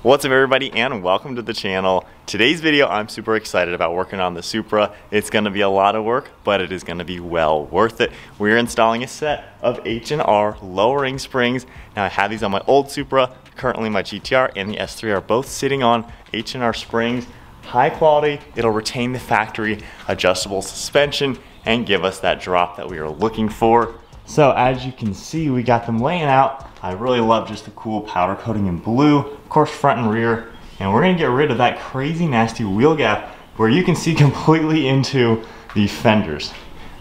What's up everybody and welcome to the channel. Today's video I'm super excited about working on the Supra. It's going to be a lot of work, but it is going to be well worth it. We're installing a set of H&R lowering springs. Now I have these on my old Supra. Currently my GTR and the S3 are both sitting on H&R springs. High quality, it'll retain the factory adjustable suspension and give us that drop that we are looking for. So as you can see, we got them laying out. I really love just the cool powder coating in blue, of course front and rear. And we're gonna get rid of that crazy nasty wheel gap where you can see completely into the fenders.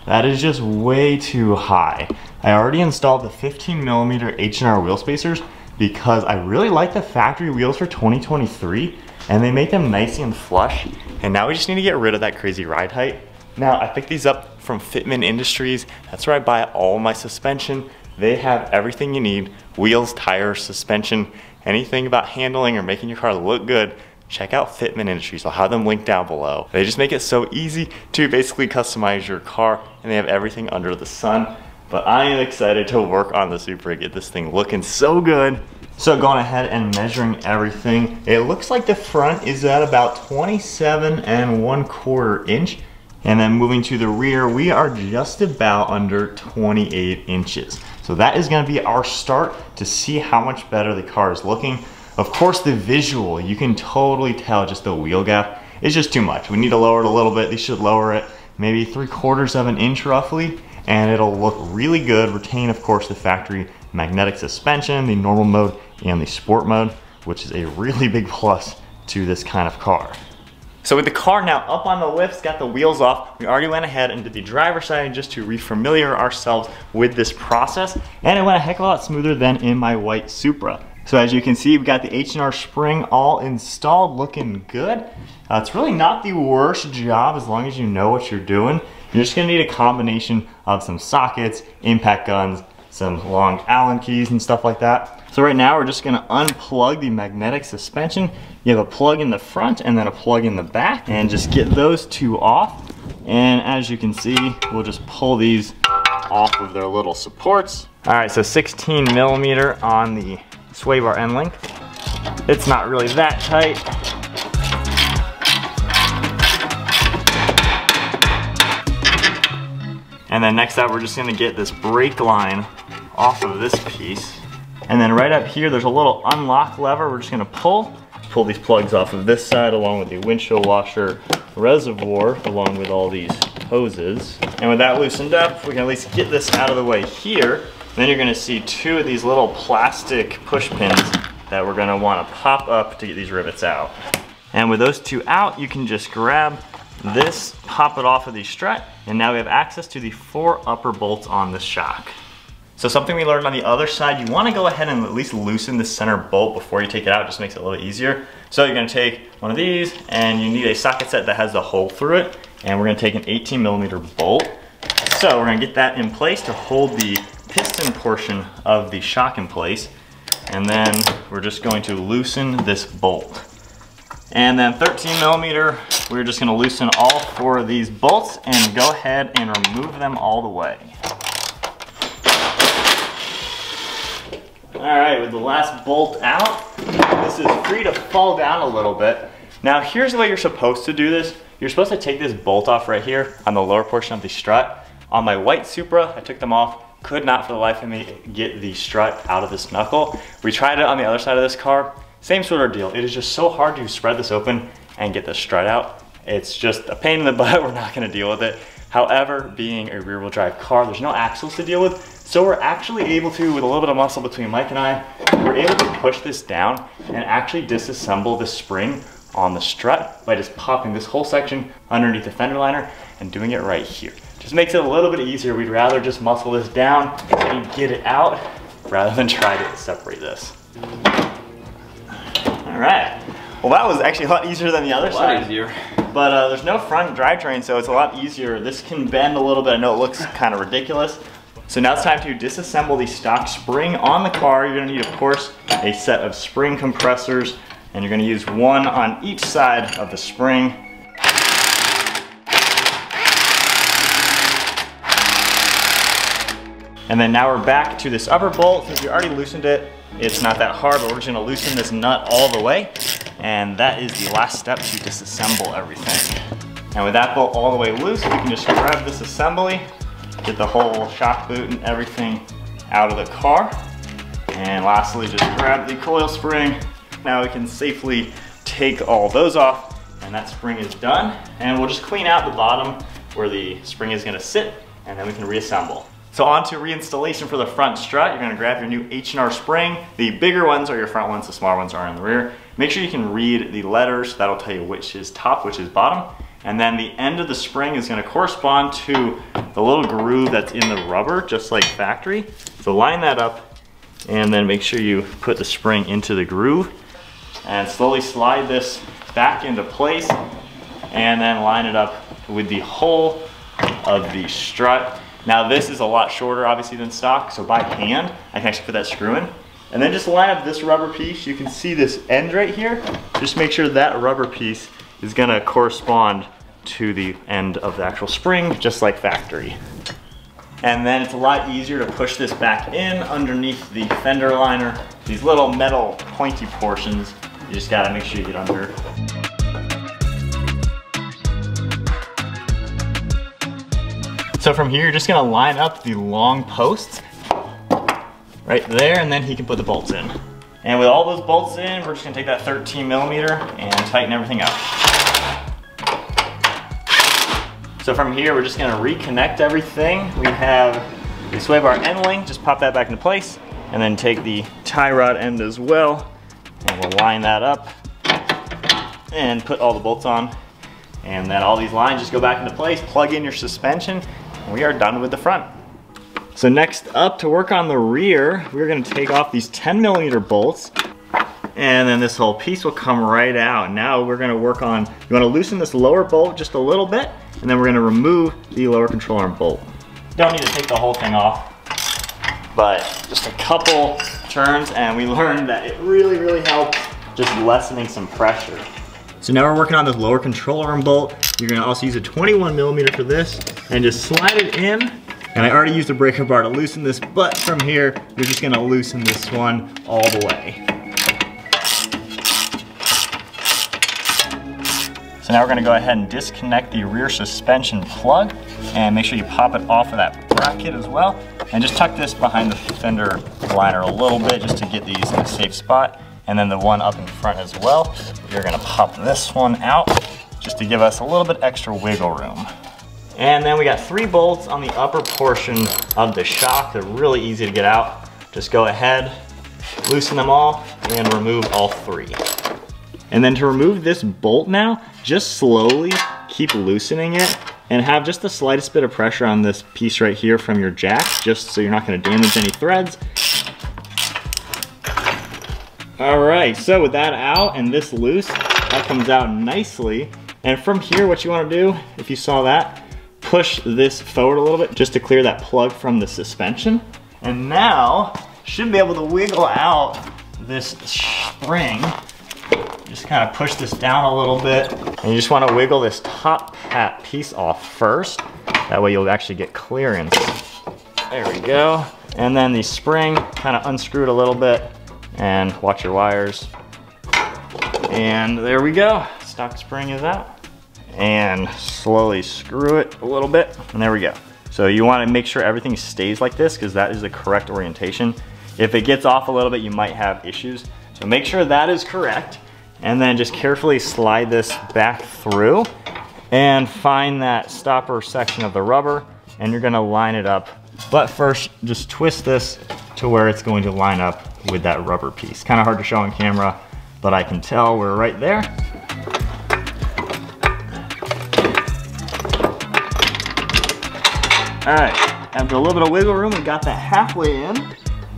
That is just way too high. I already installed the 15mm H&R wheel spacers because I really like the factory wheels for 2023 and they make them nice and flush. And now we just need to get rid of that crazy ride height. Now I picked these up from Fitment Industries. That's where I buy all my suspension. They have everything you need: wheels, tires, suspension, anything about handling or making your car look good. Check out Fitment Industries. I'll have them linked down below. They just make it so easy to basically customize your car, and they have everything under the sun. But I am excited to work on the Supra, get this thing looking so good. So going ahead and measuring everything, it looks like the front is at about 27 1/4 inch. And then moving to the rear, we are just about under 28 inches. So that is gonna be our start to see how much better the car is looking. Of course, the visual, you can totally tell just the wheel gap is just too much. We need to lower it a little bit. They should lower it maybe 3/4 of an inch roughly, and it'll look really good. Retain, of course, the factory magnetic suspension, the normal mode, and the sport mode, which is a really big plus to this kind of car. So with the car now up on the lifts, got the wheels off, we already went ahead and did the driver's side just to refamiliar ourselves with this process, and it went a heck of a lot smoother than in my white Supra. So as you can see, we've got the H&R spring all installed, looking good. It's really not the worst job as long as you know what you're doing. You're just gonna need a combination of some sockets, impact guns, some long Allen keys and stuff like that. So right now we're just gonna unplug the magnetic suspension. You have a plug in the front and then a plug in the back, and just get those two off. And as you can see, we'll just pull these off of their little supports. All right, so 16mm on the sway bar end link. It's not really that tight. And then next up, we're just gonna get this brake line off of this piece. And then right up here, there's a little unlock lever we're just gonna pull these plugs off of this side along with the windshield washer reservoir along with all these hoses. And with that loosened up, we can at least get this out of the way here. And then you're gonna see two of these little plastic push pins that we're gonna wanna pop up to get these rivets out. And with those two out, you can just grab this, pop it off of the strut, and now we have access to the 4 upper bolts on this shock. So something we learned on the other side, you wanna go ahead and at least loosen the center bolt before you take it out. It just makes it a little easier. So you're gonna take one of these, and you need a socket set that has the hole through it, and we're gonna take an 18mm bolt. So we're gonna get that in place to hold the piston portion of the shock in place, and then we're just going to loosen this bolt. And then 13mm, we're just gonna loosen all 4 of these bolts and go ahead and remove them all the way. All right, with the last bolt out, this is free to fall down a little bit. Now here's the way you're supposed to do this. You're supposed to take this bolt off right here on the lower portion of the strut. On my white Supra, I took them off. Could not for the life of me get the strut out of this knuckle. We tried it on the other side of this car. Same sort of deal. It is just so hard to spread this open and get the strut out. It's just a pain in the butt. We're not gonna deal with it. However, being a rear wheel drive car, there's no axles to deal with. So we're actually able to, with a little bit of muscle between Mike and I, we're able to push this down and actually disassemble the spring on the strut by just popping this whole section underneath the fender liner and doing it right here. Just makes it a little bit easier. We'd rather just muscle this down and get it out rather than try to separate this. All right. Well, that was actually a lot easier than the other side. A lot easier. But there's no front drivetrain, so it's a lot easier. This can bend a little bit. I know it looks kind of ridiculous. So now it's time to disassemble the stock spring on the car. You're gonna need, of course, a set of spring compressors, and you're gonna use one on each side of the spring. And then now we're back to this upper bolt. Since we already loosened it, it's not that hard, but we're just gonna loosen this nut all the way. And that is the last step to disassemble everything. And with that bolt all the way loose, we can just grab this assembly, get the whole shock boot and everything out of the car. And lastly, just grab the coil spring. Now we can safely take all those off, and that spring is done. And we'll just clean out the bottom where the spring is gonna sit, and then we can reassemble. So on to reinstallation for the front strut. You're gonna grab your new H&R spring. The bigger ones are your front ones, the smaller ones are in the rear. Make sure you can read the letters. That'll tell you which is top, which is bottom. And then the end of the spring is gonna correspond to the little groove that's in the rubber, just like factory. So line that up, and then make sure you put the spring into the groove, and slowly slide this back into place, and then line it up with the hole of the strut. Now this is a lot shorter obviously than stock, so by hand, I can actually put that screw in. And then just line up this rubber piece. You can see this end right here. Just make sure that rubber piece is gonna correspond to the end of the actual spring, just like factory. And then it's a lot easier to push this back in underneath the fender liner. These little metal pointy portions, you just gotta make sure you get under. So from here, you're just gonna line up the long posts right there, and then he can put the bolts in. And with all those bolts in, we're just gonna take that 13mm and tighten everything up. So from here, we're just gonna reconnect everything. We have the sway bar end link, just pop that back into place, and then take the tie rod end as well, and we'll line that up and put all the bolts on. And then all these lines just go back into place, plug in your suspension, and we are done with the front. So next up, to work on the rear, we're gonna take off these 10mm bolts, and then this whole piece will come right out. Now we're gonna work on, you wanna loosen this lower bolt just a little bit, and then we're gonna remove the lower control arm bolt. You don't need to take the whole thing off, but just a couple turns, and we learned that it really, really helps just lessening some pressure. So now we're working on this lower control arm bolt. You're gonna also use a 21mm for this, and just slide it in. And I already used a breaker bar to loosen this, but from here, you're just gonna loosen this one all the way. So now we're gonna go ahead and disconnect the rear suspension plug, and make sure you pop it off of that bracket as well. And just tuck this behind the fender liner a little bit just to get these in a safe spot. And then the one up in front as well. You're gonna pop this one out just to give us a little bit extra wiggle room. And then we got 3 bolts on the upper portion of the shock. They're really easy to get out. Just go ahead, loosen them all, and remove all 3. And then to remove this bolt now, just slowly keep loosening it, and have just the slightest bit of pressure on this piece right here from your jack, just so you're not gonna damage any threads. All right, so with that out and this loose, that comes out nicely. And from here, what you wanna do, if you saw that, push this forward a little bit just to clear that plug from the suspension. And now, should be able to wiggle out this spring. Just kind of push this down a little bit. And you just wanna wiggle this top hat piece off first. That way you'll actually get clearance. There we go. And then the spring, kind of unscrewed a little bit, and watch your wires. And there we go. Stock spring is out. And slowly screw it a little bit, and there we go. So you wanna make sure everything stays like this, because that is the correct orientation. If it gets off a little bit, you might have issues. So make sure that is correct, and then just carefully slide this back through, and find that stopper section of the rubber, and you're gonna line it up. But first, just twist this to where it's going to line up with that rubber piece. Kind of hard to show on camera, but I can tell we're right there. All right, after a little bit of wiggle room, we got that halfway in.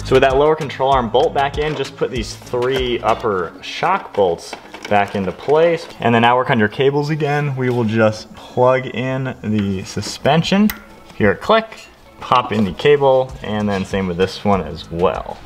So with that lower control arm bolt back in, just put these 3 upper shock bolts back into place. And then now work on your cables again. We will just plug in the suspension. Hear it click, pop in the cable, and then same with this one as well.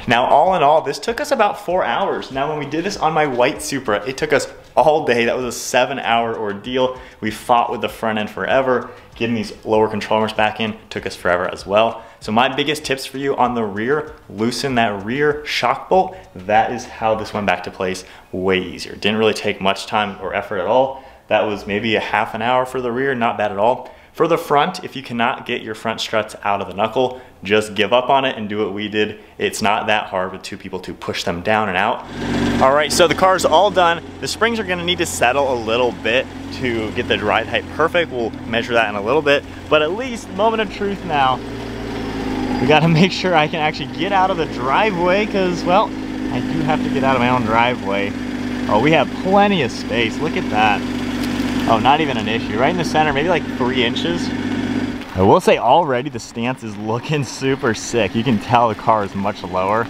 Now, all in all, this took us about 4 hours. Now, when we did this on my white Supra, it took us all day. That was a 7-hour ordeal. We fought with the front end forever. Getting these lower control arms back in took us forever as well. So my biggest tips for you on the rear, loosen that rear shock bolt. That is how this went back to place way easier. Didn't really take much time or effort at all. That was maybe a half an hour for the rear, not bad at all. For the front, if you cannot get your front struts out of the knuckle, just give up on it and do what we did. It's not that hard with two people to push them down and out. All right, so the car's all done. The springs are gonna need to settle a little bit to get the ride height perfect. We'll measure that in a little bit, but at least, moment of truth now, we gotta make sure I can actually get out of the driveway because, well, I do have to get out of my own driveway. Oh, we have plenty of space, look at that. Oh, not even an issue. Right in the center, maybe like 3 inches. I will say already the stance is looking super sick. You can tell the car is much lower.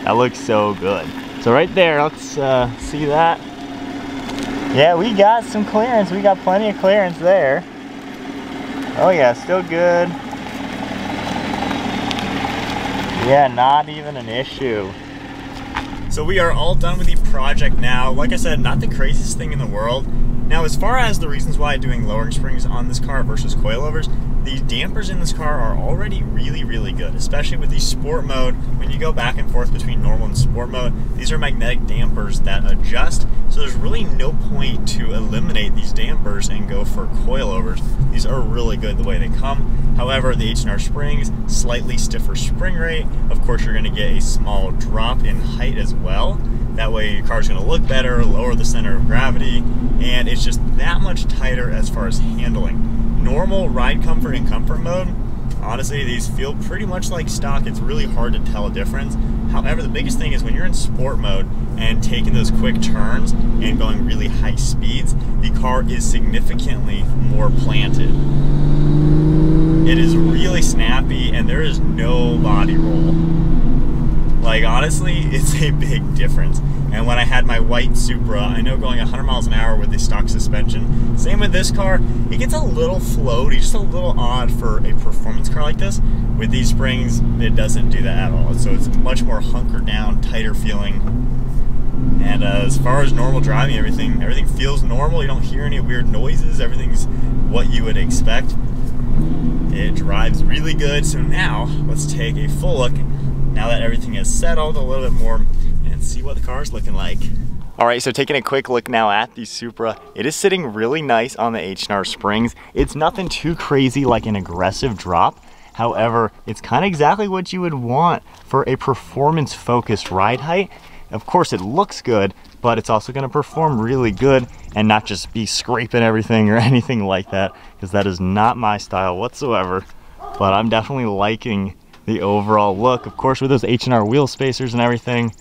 That looks so good. So right there, let's see that. Yeah, we got some clearance. We got plenty of clearance there. Oh yeah, still good. Yeah, not even an issue. So we are all done with the project now. Like I said, not the craziest thing in the world. Now, as far as the reasons why doing lowering springs on this car versus coilovers, the dampers in this car are already really, really good, especially with the sport mode. When you go back and forth between normal and sport mode, these are magnetic dampers that adjust, so there's really no point to eliminate these dampers and go for coilovers. These are really good the way they come. However, the H&R springs, slightly stiffer spring rate. Of course, you're gonna get a small drop in height as well. That way your car's gonna look better, lower the center of gravity, and it's just that much tighter as far as handling. Normal ride comfort and comfort mode, honestly, these feel pretty much like stock. It's really hard to tell a difference. However, the biggest thing is when you're in sport mode and taking those quick turns and going really high speeds, the car is significantly more planted. It is really snappy and there is no body roll. Like, honestly, it's a big difference. And when I had my white Supra, I know going 100 miles an hour with the stock suspension, same with this car, it gets a little floaty, just a little odd for a performance car like this. With these springs, it doesn't do that at all. So it's much more hunkered down, tighter feeling. And as far as normal driving, everything feels normal. You don't hear any weird noises. Everything's what you would expect. It drives really good. So now, let's take a full look. Now that everything is settled a little bit more, and see what the car is looking like. All right, so taking a quick look now at the Supra, it is sitting really nice on the H&R springs. It's nothing too crazy like an aggressive drop. However, it's kind of exactly what you would want for a performance-focused ride height. Of course, it looks good, but it's also gonna perform really good and not just be scraping everything or anything like that, because that is not my style whatsoever. But I'm definitely liking the overall look. Of course, with those H&R wheel spacers and everything,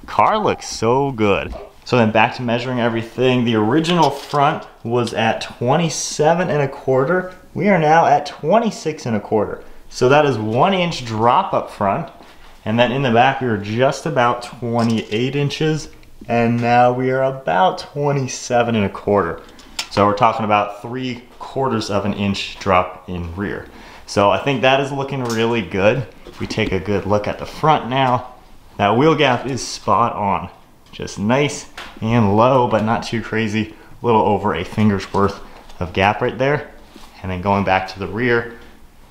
car looks so good. So then back to measuring everything. The original front was at 27.25. We are now at 26.25. So that is 1 inch drop up front. And then in the back, we were just about 28 inches. And now we are about 27.25. So we're talking about 3/4 of an inch drop in rear. So I think that is looking really good. If we take a good look at the front now, that wheel gap is spot on. Just nice and low, but not too crazy. A little over a finger's worth of gap right there. And then going back to the rear,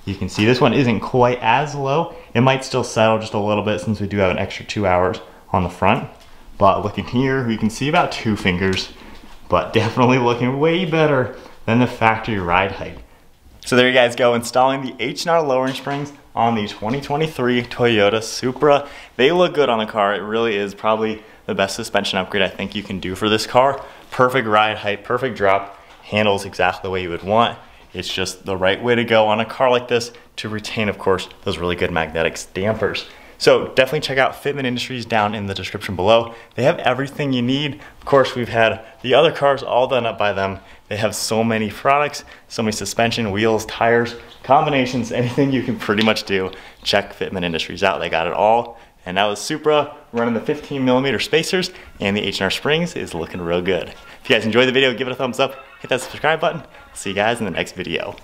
you can see this one isn't quite as low. It might still settle just a little bit since we do have an extra 2 hours on the front. But looking here, we can see about 2 fingers, but definitely looking way better than the factory ride height. So there you guys go, installing the H&R lowering springs on the 2023 Toyota Supra. They look good on the car. It really is probably the best suspension upgrade I think you can do for this car. Perfect ride height, perfect drop, handles exactly the way you would want. It's just the right way to go on a car like this to retain, of course, those really good magnetic dampers. So definitely check out Fitment Industries down in the description below. They have everything you need. Of course, we've had the other cars all done up by them. They have so many products, so many suspension, wheels, tires, combinations, anything you can pretty much do. Check Fitment Industries out, they got it all. And now the Supra running the 15mm spacers and the H&R springs is looking real good. If you guys enjoyed the video, give it a thumbs up, hit that subscribe button. See you guys in the next video.